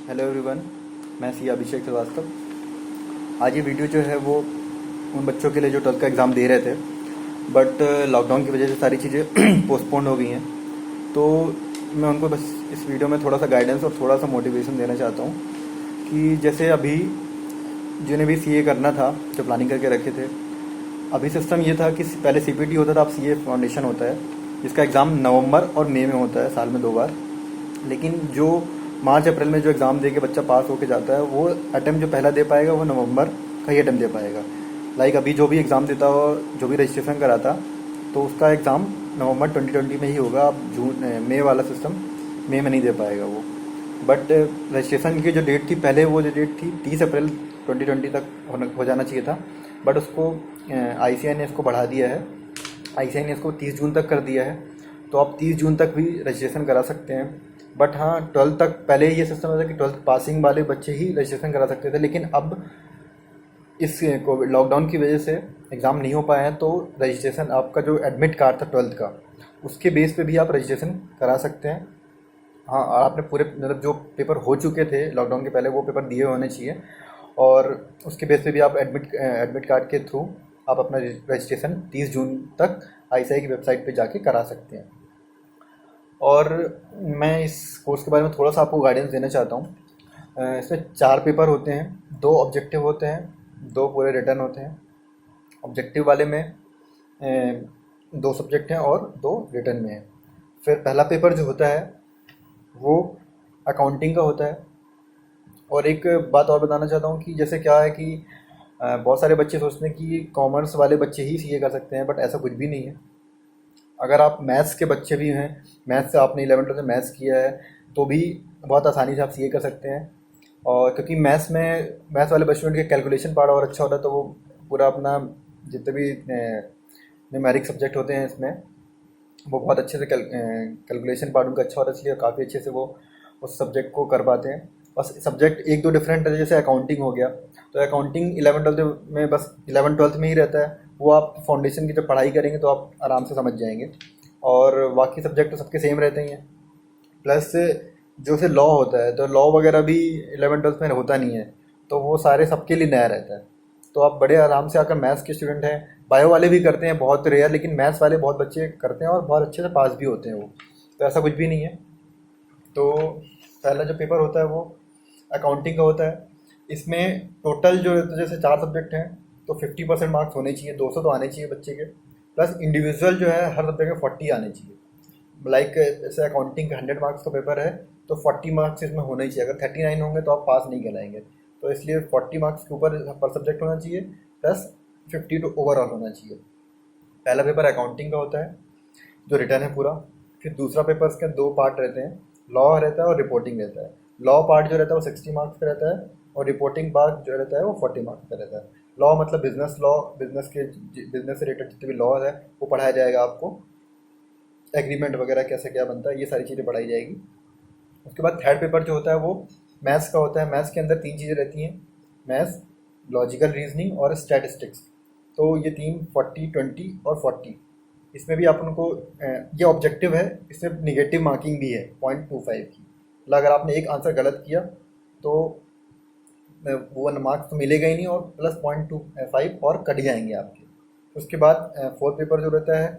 Hello everyone, मैं सी अभिषेक श्रीवास्तव। आज ये वीडियो जो है वो उन बच्चों के लिए जो 12th का एग्ज़ाम दे रहे थे, बट लॉकडाउन की वजह से सारी चीज़ें पोस्टपोन्ड हो गई हैं। तो मैं उनको बस इस वीडियो में थोड़ा सा गाइडेंस और थोड़ा सा मोटिवेशन देना चाहता हूँ कि जैसे अभी जिन्हें भी सीए करना था, जो प्लानिंग करके रखे थे, अभी सिस्टम ये था कि पहले सीपीटी होता था, अब सीए फाउंडेशन होता है, जिसका एग्ज़ाम नवंबर और मई में होता है, साल में 2 बार। लेकिन जो मार्च अप्रैल में जो एग्ज़ाम दे के बच्चा पास होके जाता है, वो अटेम्प्ट जो पहला दे पाएगा वो नवंबर का ही अटेम्प्ट दे पाएगा। लाइक अभी जो भी एग्ज़ाम देता हो, जो भी रजिस्ट्रेशन कराता, तो उसका एग्ज़ाम नवंबर 2020 में ही होगा। अब जून मई वाला सिस्टम मई में नहीं दे पाएगा वो। बट रजिस्ट्रेशन की जो डेट थी पहले, वो जो डेट थी 30 अप्रैल 2020 तक हो जाना चाहिए था, बट उसको आईसीआई ने इसको बढ़ा दिया है। आईसीआई ने इसको 30 जून तक कर दिया है। तो आप 30 जून तक भी रजिस्ट्रेशन करा सकते हैं। बट हाँ, 12th तक पहले ये सिस्टम होता कि 12th पासिंग वाले बच्चे ही रजिस्ट्रेशन करा सकते थे, लेकिन अब इस कोविड लॉकडाउन की वजह से एग्ज़ाम नहीं हो पाया है, तो रजिस्ट्रेशन आपका जो एडमिट कार्ड था 12th का, उसके बेस पे भी आप रजिस्ट्रेशन करा सकते हैं। हाँ, और आपने पूरे मतलब जो पेपर हो चुके थे लॉकडाउन के पहले, वो पेपर दिए होने चाहिए, और उसके बेस पे भी आप एडमिट कार्ड के थ्रू आप अपना रजिस्ट्रेशन 30 जून तक आईसीआई की वेबसाइट पे जाके करा सकते हैं। और मैं इस कोर्स के बारे में थोड़ा सा आपको गाइडेंस देना चाहता हूँ। इसमें 4 पेपर होते हैं, 2 ऑब्जेक्टिव होते हैं, 2 पूरे रिटर्न होते हैं। ऑब्जेक्टिव वाले में 2 सब्जेक्ट हैं और 2 रिटर्न में है। फिर पहला पेपर जो होता है वो अकाउंटिंग का होता है। और एक बात और बताना चाहता हूँ कि जैसे क्या है कि बहुत सारे बच्चे सोचते हैं कि कॉमर्स वाले बच्चे ही सीए कर सकते हैं, बट ऐसा कुछ भी नहीं है। अगर आप मैथ्स के बच्चे भी हैं, मैथ्स से आपने 11th में मैथ्स किया है, तो भी बहुत आसानी से आप सीए कर सकते हैं। और क्योंकि मैथ्स वाले बच्चों के कैलकुलेशन पार्ट और अच्छा होता है, तो वो पूरा अपना जितने भी न्यूमेरिक सब्जेक्ट होते हैं इसमें, वो बहुत अच्छे से कैलकुलेशन पार्ट उनका अच्छा होता है, इसलिए काफ़ी अच्छे से वो उस सब्जेक्ट को कर पाते हैं। बस सब्जेक्ट एक दो डिफरेंट है, जैसे अकाउंटिंग हो गया, तो अकाउंटिंग 11th-12th में बस 11th-12th में ही रहता है। वो आप फाउंडेशन की जब पढ़ाई करेंगे तो आप आराम से समझ जाएंगे, और बाकी सब्जेक्ट तो सबके सेम रहते ही हैं। प्लस जो से लॉ होता है, तो लॉ वगैरह भी 11th-12th में होता नहीं है, तो वो सारे सबके लिए नया रहता है। तो आप बड़े आराम से, अगर मैथ्स के स्टूडेंट हैं, बायो वाले भी करते हैं बहुत रेयर, लेकिन मैथ्स वाले बहुत बच्चे करते हैं और बहुत अच्छे से पास भी होते हैं वो। तो ऐसा कुछ भी नहीं है। तो पहला जो पेपर होता है वो अकाउंटिंग का होता है। इसमें टोटल जो जैसे 4 सब्जेक्ट हैं, तो 50% मार्क्स होने चाहिए, 200 तो आने चाहिए बच्चे के। प्लस इंडिविजुअल जो है हर सब्जेक्ट में 40 आने चाहिए। लाइक जैसे अकाउंटिंग का 100 मार्क्स का पेपर है, तो 40 मार्क्स इसमें होने ही चाहिए। अगर 39 होंगे तो आप पास नहीं कहलाएंगे। तो इसलिए 40 मार्क्स के ऊपर पर सब्जेक्ट होना चाहिए, प्लस 50 टू ओवरऑल होना चाहिए। पहला पेपर अकाउंटिंग का होता है, जो रिटर्न है पूरा। फिर दूसरा पेपर, इसके 2 पार्ट रहते हैं, लॉ रहता है और रिपोर्टिंग रहता है। लॉ पार्ट जो रहता है वो 60 मार्क्स का रहता है, और रिपोर्टिंग पार्ट जो रहता है वो 40 मार्क्स का रहता है। लॉ मतलब बिजनेस लॉ, बिजनेस से रिलेटेड जितने भी लॉ है वो पढ़ाया जाएगा आपको। एग्रीमेंट वगैरह कैसे क्या बनता है, ये सारी चीज़ें पढ़ाई जाएगी। उसके बाद थर्ड पेपर जो होता है वो मैथ्स का होता है। मैथ्स के अंदर 3 चीज़ें रहती हैं, मैथ्स, लॉजिकल रीजनिंग और स्टैटिस्टिक्स। तो ये 3 40 20 और 40, इसमें भी अपन को ये ऑब्जेक्टिव है, इसमें निगेटिव मार्किंग भी है 0.25 की। मतलब अगर आपने एक आंसर गलत किया तो वो मार्क्स तो मिलेगा ही नहीं, और प्लस 0.25 और कट जाएंगे आपके। उसके बाद फोर्थ पेपर जो रहता है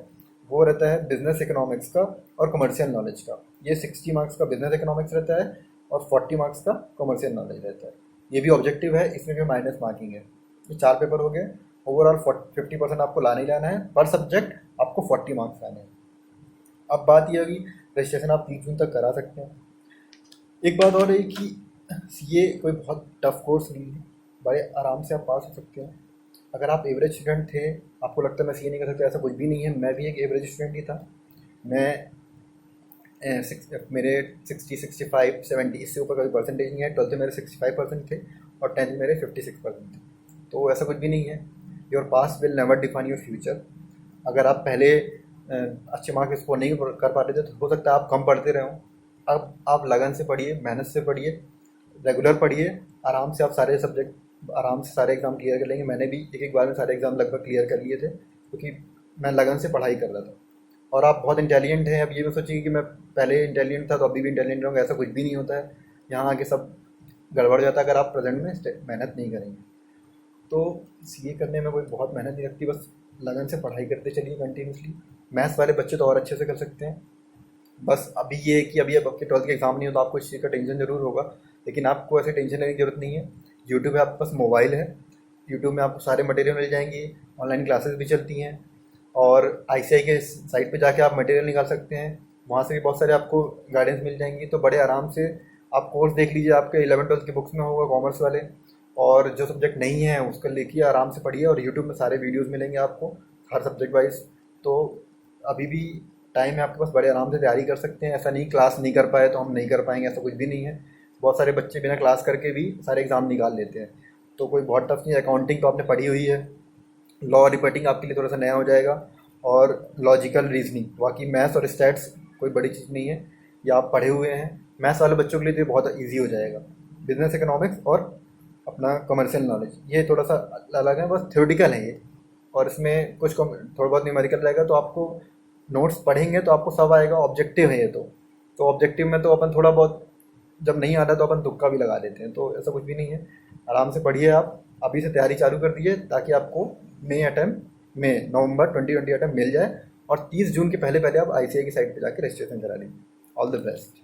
वो रहता है बिजनेस इकोनॉमिक्स का और कमर्शियल नॉलेज का। ये 60 मार्क्स का बिजनेस इकोनॉमिक्स रहता है और 40 मार्क्स का कमर्शियल नॉलेज रहता है। ये भी ऑब्जेक्टिव है, इसमें भी माइनस मार्किंग है। ये 4 पेपर हो गए। ओवरऑल 50% आपको लाना ही लाना है, पर सब्जेक्ट आपको 40 मार्क्स लाने हैं। अब बात ये होगी, रजिस्ट्रेशन आप 30 जून तक करा सकते हैं। एक बात और है कि सीए कोई बहुत टफ कोर्स नहीं है, बड़े आराम से आप पास हो सकते हैं। अगर आप एवरेज स्टूडेंट थे, आपको लगता है मैं सीए नहीं कर सकता, ऐसा कुछ भी नहीं है। मैं भी एक एवरेज स्टूडेंट ही था। मैं मेरे 60 65 70 इससे ऊपर कभी परसेंटेज नहीं है। 12th में मेरे 65% थे और 10th मेरे 56% थे। तो ऐसा कुछ भी नहीं है। Your pass will never define your future. अगर आप पहले अच्छे मार्क्स स्कोर नहीं कर पाते थे, तो हो सकता है आप कम पढ़ते रहे हों। अब आप लगन से पढ़िए, मेहनत से पढ़िए, रेगुलर पढ़िए, आराम से आप सारे सब्जेक्ट आराम से सारे एग्ज़ाम क्लियर कर लेंगे। मैंने भी एक बार में सारे एग्ज़ाम लगभग क्लियर कर लिए थे, क्योंकि मैं लगन से पढ़ाई कर रहा था। और आप बहुत इंटेलिजेंट हैं। अब ये मत सोचिए कि मैं पहले इंटेलिजेंट था तो अभी भी इंटेलिजेंट रहूँगा, ऐसा कुछ भी नहीं होता है। यहाँ आके सब गड़बड़ जाता है अगर आप प्रेजेंट में मेहनत नहीं करेंगे। तो सीए करने में कोई बहुत मेहनत नहीं लगती, बस लगन से पढ़ाई करते चलिए कंटिन्यूसली। मैथ्स वाले बच्चे तो और अच्छे से कर सकते हैं। बस अभी ये है कि अभी अब आपके 12th के एग्ज़ाम नहीं हो तो आपको इस चीज़ का टेंशन ज़रूर होगा, लेकिन आपको ऐसे टेंशन लेने की ज़रूरत नहीं है। यूट्यूब पे आपके पास मोबाइल है, यूट्यूब में आपको सारे मटेरियल मिल जाएंगे, ऑनलाइन क्लासेस भी चलती हैं, और आईसीआई के साइट पे जाके आप मटेरियल निकाल सकते हैं, वहाँ से भी बहुत सारे आपको गाइडेंस मिल जाएंगी। तो बड़े आराम से आप कोर्स देख लीजिए, आपके 11th-12th की बुक्स में होगा कॉमर्स वाले, और जो सब्जेक्ट नहीं है उसको लेके आराम से पढ़िए, और यूट्यूब में सारे वीडियोज़ मिलेंगे आपको हर सब्जेक्ट वाइज। तो अभी भी टाइम है आपके पास, बड़े आराम से तैयारी कर सकते हैं। ऐसा नहीं क्लास नहीं कर पाए तो हम नहीं कर पाएंगे, ऐसा कुछ भी नहीं है। बहुत सारे बच्चे बिना क्लास करके भी सारे एग्ज़ाम निकाल लेते हैं, तो कोई बहुत टफ नहीं है। अकाउंटिंग तो आपने पढ़ी हुई है, लॉ रिपोर्टिंग आपके लिए थोड़ा सा नया हो जाएगा, और लॉजिकल रीजनिंग, बाकी मैथ्स और स्टैट्स कोई बड़ी चीज़ नहीं है, या आप पढ़े हुए हैं। मैथ्स वाले बच्चों के लिए तो ये बहुत ईजी हो जाएगा। बिजनेस इकोनॉमिक्स और अपना कमर्शियल नॉलेज ये थोड़ा सा अलग है, बस थ्योरेटिकल है ये, और इसमें कुछ थोड़ा बहुत न्यूमेरिकल रहेगा। तो आपको नोट्स पढ़ेंगे तो आपको सब आएगा, ऑब्जेक्टिव है ये। तो ऑब्जेक्टिव में तो अपन थोड़ा बहुत जब नहीं आता तो अपन तुक्का भी लगा देते हैं, तो ऐसा कुछ भी नहीं है। आराम से पढ़िए, आप अभी से तैयारी चालू कर दीजिए ताकि आपको नवंबर 2020 अटैम्प्ट मिल जाए, और 30 जून के पहले पहले आप आईसीआई की साइट पे जाके रजिस्ट्रेशन करा लीजिए। All the best.